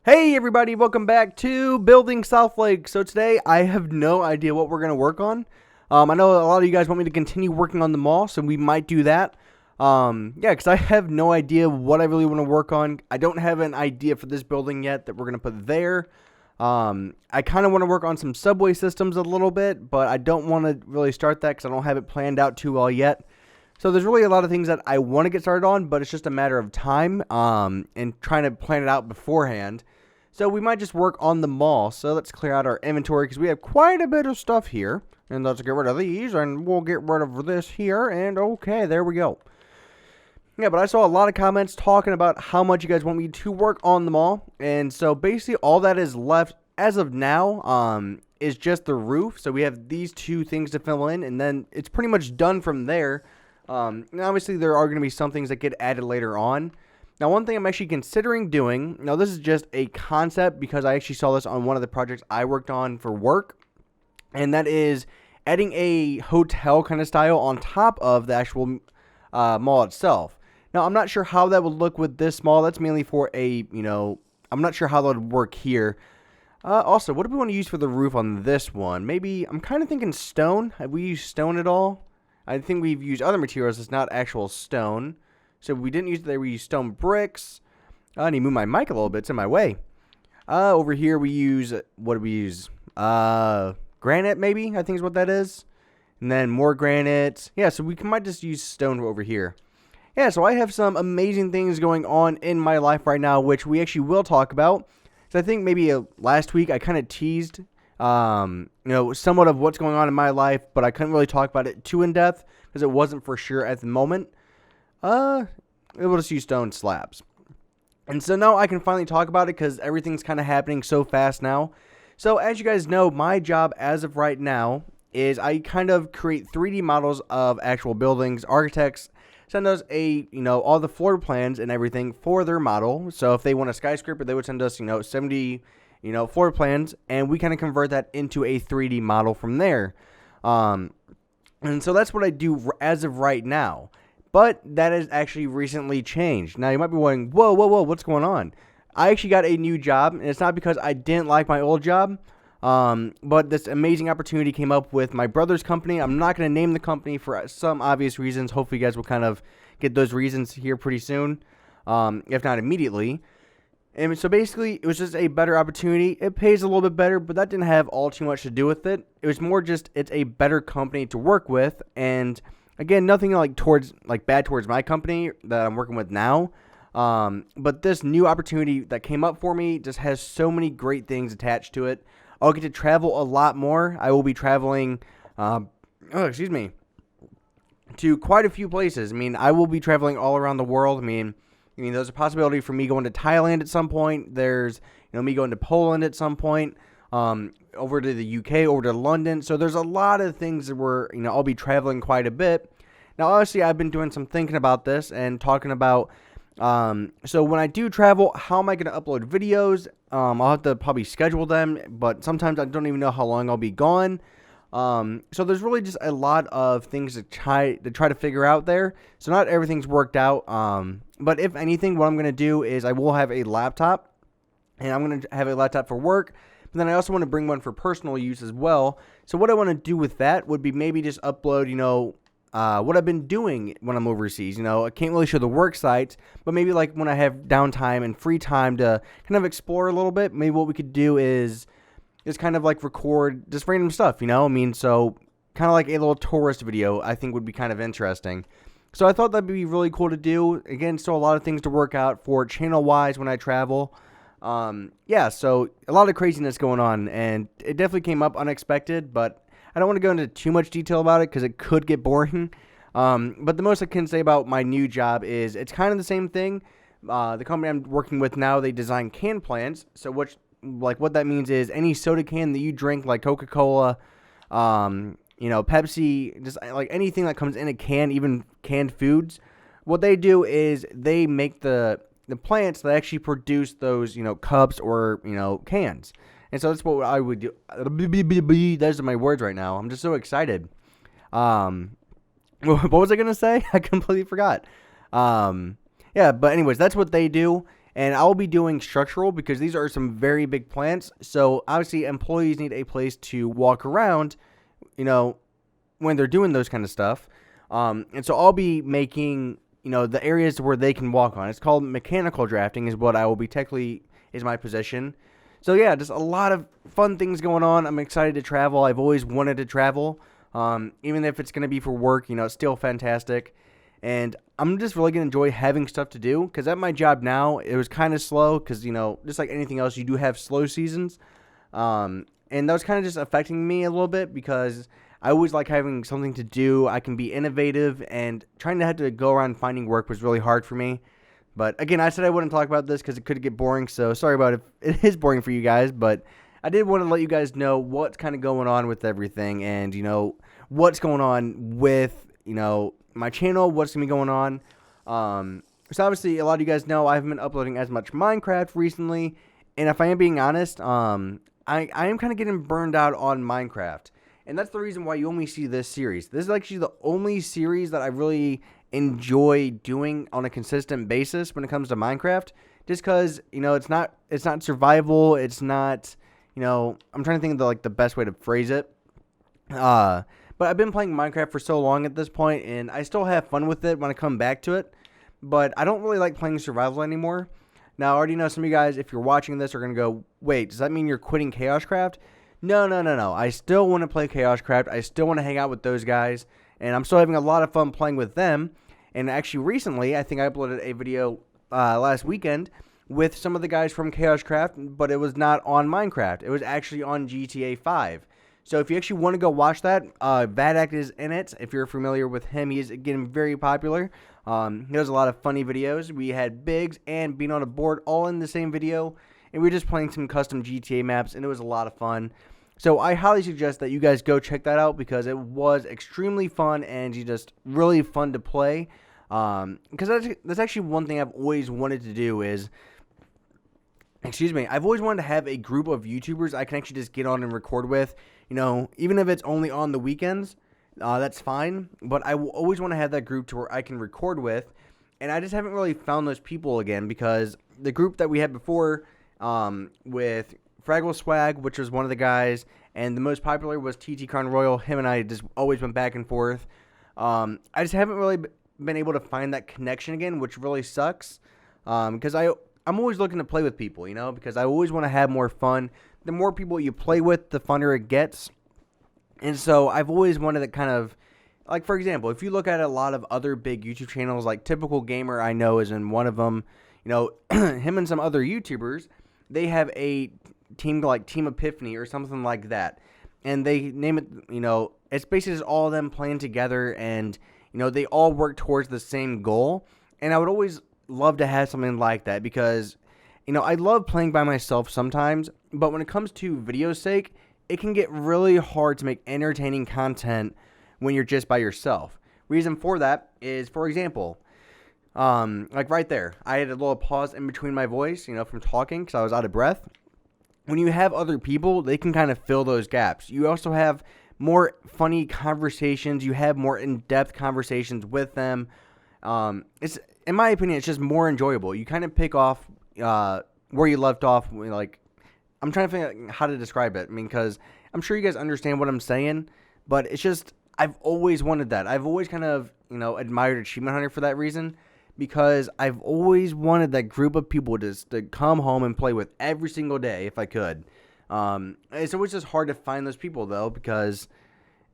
Hey everybody, welcome back to Building SouthLake. So today I have no idea what we're going to work on. I know a lot of you guys want me to continue working on the mall, so we might do that. Because I have no idea what I really want to work on. I don't have an idea for this building yet that we're going to put there. I kind of want to work on some subway systems a little bit, but I don't want to really start that because I don't have it planned out too well yet. So there's really a lot of things that I want to get started on, but it's just a matter of time and trying to plan it out beforehand. So we might just work on the mall. So let's clear out our inventory because we have quite a bit of stuff here. And let's get rid of these, and we'll get rid of this here. And okay, there we go. Yeah, but I saw a lot of comments talking about how much you guys want me to work on the mall. And so basically all that is left as of now is just the roof. So we have these two things to fill in, and then it's pretty much done from there. And obviously there are going to be some things that get added later on. Now, one thing I'm actually considering doing, now this is just a concept because I actually saw this on one of the projects I worked on for work, and that is adding a hotel kind of style on top of the actual mall itself. Now, I'm not sure how that would look with this mall. That's mainly for I'm not sure how that would work here. Also, what do we want to use for the roof on this one? Maybe, I'm kind of thinking stone. Have we used stone at all? I think we've used other materials that's not actual stone. So we didn't use it there. We used stone bricks. I need to move my mic a little bit. It's in my way. Over here we use, what do we use? Granite maybe, I think is what that is. And then more granite. Yeah, so we might just use stone over here. Yeah, so I have some amazing things going on in my life right now, which we actually will talk about. So I think maybe last week I kind of teased, somewhat of what's going on in my life, but I couldn't really talk about it too in depth because it wasn't for sure at the moment. We'll just use stone slabs. And so now I can finally talk about it because everything's kind of happening so fast now. So as you guys know, my job as of right now is I kind of create 3D models of actual buildings. Architects send us all the floor plans and everything for their model. So if they want a skyscraper, they would send us, 70, floor plans, and we kind of convert that into a 3D model from there. And so that's what I do as of right now. But that has actually recently changed. Now, you might be wondering, whoa, what's going on? I actually got a new job, and it's not because I didn't like my old job, but this amazing opportunity came up with my brother's company. I'm not going to name the company for some obvious reasons. Hopefully, you guys will kind of get those reasons here pretty soon, if not immediately. And so basically, it was just a better opportunity. It pays a little bit better, but that didn't have all too much to do with it. It was more just it's a better company to work with, and again, nothing bad towards my company that I'm working with now. But this new opportunity that came up for me just has so many great things attached to it. I'll get to travel a lot more. I will be traveling, to quite a few places. I mean, I will be traveling all around the world. I mean, there's a possibility for me going to Thailand at some point. There's, me going to Poland at some point. Over to the UK, over to London. So there's a lot of things that I'll be traveling quite a bit. Now, obviously, I've been doing some thinking about this and talking about, so when I do travel, how am I going to upload videos? I'll have to probably schedule them, but sometimes I don't even know how long I'll be gone. So there's really just a lot of things to try to figure out there. So not everything's worked out. But if anything, what I'm going to do is I will have a laptop, and I'm going to have a laptop for work. But then I also want to bring one for personal use as well. So what I want to do with that would be maybe just upload, what I've been doing when I'm overseas. I can't really show the work sites, but maybe like when I have downtime and free time to kind of explore a little bit, maybe what we could do is kind of like record just random stuff, so kind of like a little tourist video I think would be kind of interesting. So I thought that'd be really cool to do. Again, still a lot of things to work out for channel-wise when I travel. So a lot of craziness going on, and it definitely came up unexpected, but I don't want to go into too much detail about it because it could get boring. But the most I can say about my new job is it's kind of the same thing. The company I'm working with now, they design can plans. So what that means is any soda can that you drink, like Coca-Cola, Pepsi, just like anything that comes in a can, even canned foods, what they do is they make the plants that actually produce those, cups or, cans. And so that's what I would do. Those are my words right now. I'm just so excited. What was I going to say? I completely forgot. But anyways, that's what they do. And I'll be doing structural because these are some very big plants. So obviously employees need a place to walk around, when they're doing those kind of stuff. And so I'll be making, the areas where they can walk on. It's called mechanical drafting is what I will be technically is my position. So yeah, just a lot of fun things going on. I'm excited to travel. I've always wanted to travel. Even if it's going to be for work, it's still fantastic. And I'm just really going to enjoy having stuff to do because at my job now, it was kind of slow because, just like anything else, you do have slow seasons. And that was kind of just affecting me a little bit because I always like having something to do. I can be innovative, and trying to have to go around finding work was really hard for me. But again, I said I wouldn't talk about this because it could get boring, so sorry about it if it is boring for you guys, but I did want to let you guys know what's kind of going on with everything and, what's going on with, my channel, what's going to be going on. So obviously, a lot of you guys know I haven't been uploading as much Minecraft recently, and if I am being honest, I am kind of getting burned out on Minecraft. And that's the reason why you only see this series. This is actually the only series that I really enjoy doing on a consistent basis when it comes to Minecraft. Just because, it's not survival. It's not, I'm trying to think of the best way to phrase it. But I've been playing Minecraft for so long at this point, and I still have fun with it when I come back to it. But I don't really like playing survival anymore. Now, I already know some of you guys, if you're watching this, are going to go, wait, does that mean you're quitting KaoshKraft? No. I still want to play KaoshKraft. I still want to hang out with those guys. And I'm still having a lot of fun playing with them. And actually, recently, I think I uploaded a video last weekend with some of the guys from KaoshKraft, but it was not on Minecraft. It was actually on GTA 5. So if you actually want to go watch that, Vadak is in it. If you're familiar with him, he's getting very popular. He does a lot of funny videos. We had Biggs and Being on a Board all in the same video. And we were just playing some custom GTA maps, and it was a lot of fun. So I highly suggest that you guys go check that out because it was extremely fun and just really fun to play. Because that's actually one thing I've always wanted to do is, I've always wanted to have a group of YouTubers I can actually just get on and record with. Even if it's only on the weekends, that's fine. But I will always want to have that group to where I can record with. And I just haven't really found those people again because the group that we had before with Fraggle Swag, which was one of the guys, and the most popular was TT Crown Royal. Him and I just always went back and forth. I just haven't really been able to find that connection again, which really sucks. Because I'm always looking to play with people, because I always want to have more fun. The more people you play with, the funner it gets. And so I've always wanted to kind of, like, for example, if you look at a lot of other big YouTube channels, like Typical Gamer, I know is in one of them, him and some other YouTubers, they have a team like Team Epiphany or something like that. And they name it, it's basically just all of them playing together and, they all work towards the same goal. And I would always love to have something like that because, I love playing by myself sometimes. But when it comes to video's sake, it can get really hard to make entertaining content when you're just by yourself. Reason for that is, for example, like right there, I had a little pause in between my voice, from talking because I was out of breath. When you have other people, they can kind of fill those gaps. You also have more funny conversations. You have more in-depth conversations with them. It's, in my opinion, it's just more enjoyable. You kind of pick off where you left off. Like, I'm trying to figure out how to describe it. Because I'm sure you guys understand what I'm saying, but it's just, I've always wanted that. I've always kind of, admired Achievement Hunter for that reason. Because I've always wanted that group of people just to come home and play with every single day if I could. It's always just hard to find those people, though, because,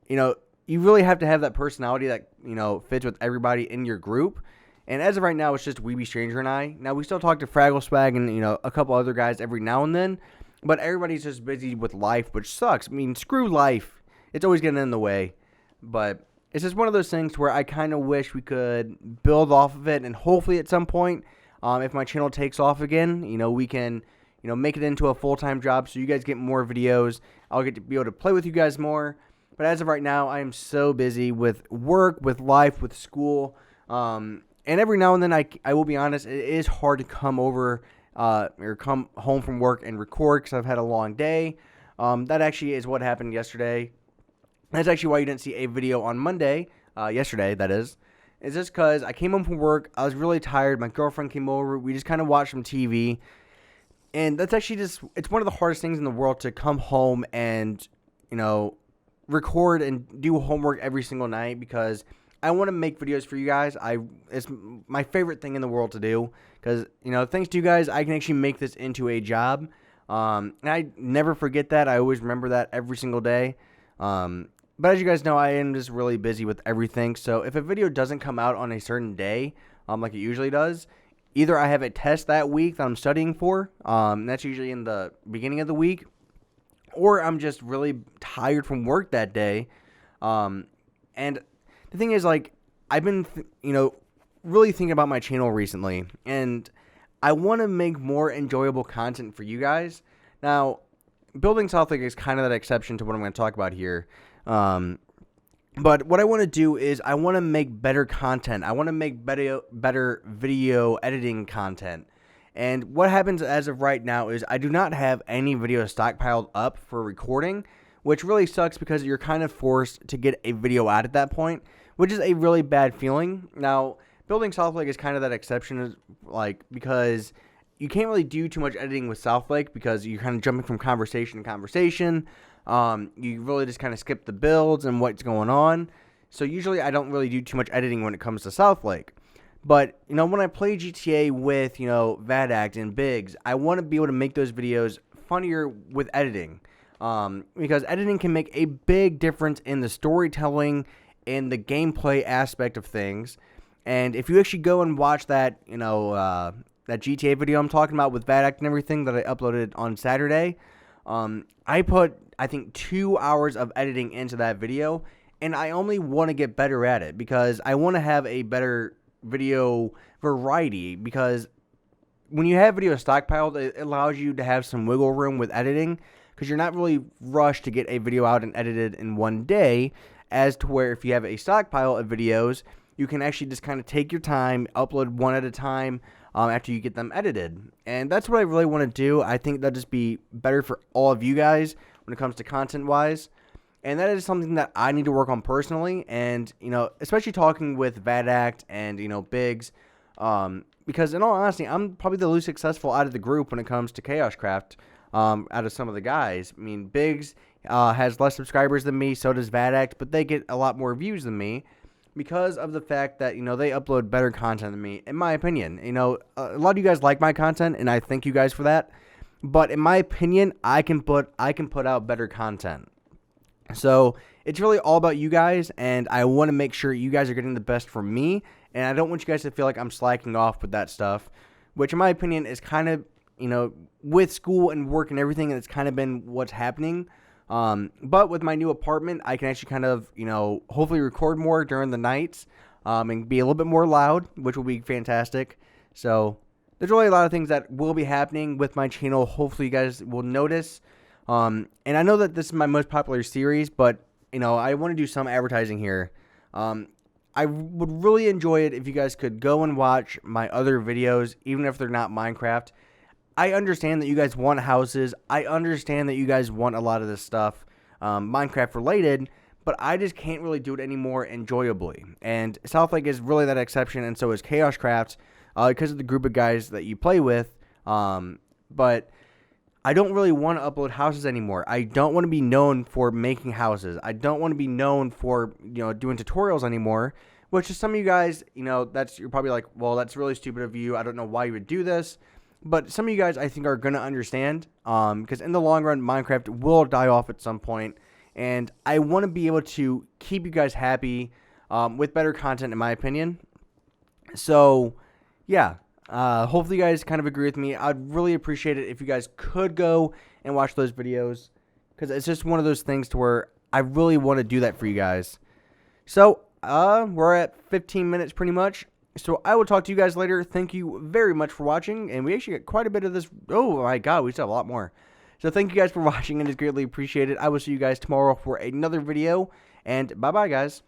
you really have to have that personality that, fits with everybody in your group. And as of right now, it's just Weeby Stranger and I. Now, we still talk to Fraggle Swag and, a couple other guys every now and then. But everybody's just busy with life, which sucks. I mean, screw life. It's always getting in the way. But it's just one of those things where I kind of wish we could build off of it, and hopefully at some point, if my channel takes off again, we can, make it into a full-time job so you guys get more videos. I'll get to be able to play with you guys more. But as of right now, I am so busy with work, with life, with school. And every now and then, I will be honest, it is hard to come over or come home from work and record because I've had a long day. That actually is what happened yesterday. That's actually why you didn't see a video on Monday, yesterday, that is. It's just because I came home from work, I was really tired, my girlfriend came over, we just kind of watched some TV, and that's actually it's one of the hardest things in the world to come home and, record and do homework every single night, because I want to make videos for you guys. It's my favorite thing in the world to do, because, thanks to you guys, I can actually make this into a job. And I never forget that. I always remember that every single day. But as you guys know, I am just really busy with everything. So if a video doesn't come out on a certain day, like it usually does, either I have a test that week that I'm studying for, that's usually in the beginning of the week, or I'm just really tired from work that day. And the thing is, like, I've been, really thinking about my channel recently, and I want to make more enjoyable content for you guys. Now, building SouthLake is kind of that exception to what I'm going to talk about here. But what I want to do is I want to make better content. I want to make better video editing content. And what happens as of right now is I do not have any videos stockpiled up for recording, which really sucks because you're kind of forced to get a video out at that point, which is a really bad feeling. Now, building SouthLake is kind of that exception, because you can't really do too much editing with SouthLake because you're kind of jumping from conversation to conversation. You really just kind of skip the builds and what's going on. So usually I don't really do too much editing when it comes to SouthLake. But, when I play GTA with, VADACT and Biggs, I want to be able to make those videos funnier with editing. Because editing can make a big difference in the storytelling and the gameplay aspect of things. And if you actually go and watch that, that GTA video I'm talking about with VADACT and everything that I uploaded on Saturday, I put, I think, 2 hours of editing into that video, and I only want to get better at it because I want to have a better video variety, because when you have video stockpiled, it allows you to have some wiggle room with editing, because you're not really rushed to get a video out and edited in one day, as to where if you have a stockpile of videos, you can actually just kind of take your time, upload one at a time after you get them edited. And that's what I really want to do. I think that'll just be better for all of you guys when it comes to content-wise. And that is something that I need to work on personally. And, especially talking with VADACT and, Biggs. Because in all honesty, I'm probably the least successful out of the group when it comes to KaoshKraft out of some of the guys. I mean, Biggs has less subscribers than me, so does VADACT, but they get a lot more views than me, because of the fact that, they upload better content than me, in my opinion. A lot of you guys like my content, and I thank you guys for that. But in my opinion, I can put out better content. So it's really all about you guys, and I want to make sure you guys are getting the best from me, and I don't want you guys to feel like I'm slacking off with that stuff, which in my opinion is kind of, with school and work and everything, it's kind of been what's happening. But with my new apartment, I can actually kind of, hopefully record more during the nights, and be a little bit more loud, which will be fantastic. So there's really a lot of things that will be happening with my channel. Hopefully you guys will notice. And I know that this is my most popular series, but, I want to do some advertising here. I would really enjoy it if you guys could go and watch my other videos, even if they're not Minecraft. I understand that you guys want houses. I understand that you guys want a lot of this stuff, Minecraft related, but I just can't really do it anymore enjoyably. And SouthLake is really that exception, and so is KaoshKraft, because of the group of guys that you play with. But I don't really want to upload houses anymore. I don't want to be known for making houses. I don't want to be known for, doing tutorials anymore, which is some of you guys, you're probably like, well, that's really stupid of you. I don't know why you would do this. But some of you guys, I think, are going to understand, because in the long run, Minecraft will die off at some point, and I want to be able to keep you guys happy with better content, in my opinion. So, yeah, hopefully you guys kind of agree with me. I'd really appreciate it if you guys could go and watch those videos, because it's just one of those things to where I really want to do that for you guys. So, we're at 15 minutes pretty much. So I will talk to you guys later. Thank you very much for watching. And we actually got quite a bit of this. Oh my God, we still have a lot more. So thank you guys for watching, and it's greatly appreciated. I will see you guys tomorrow for another video. And bye-bye, guys.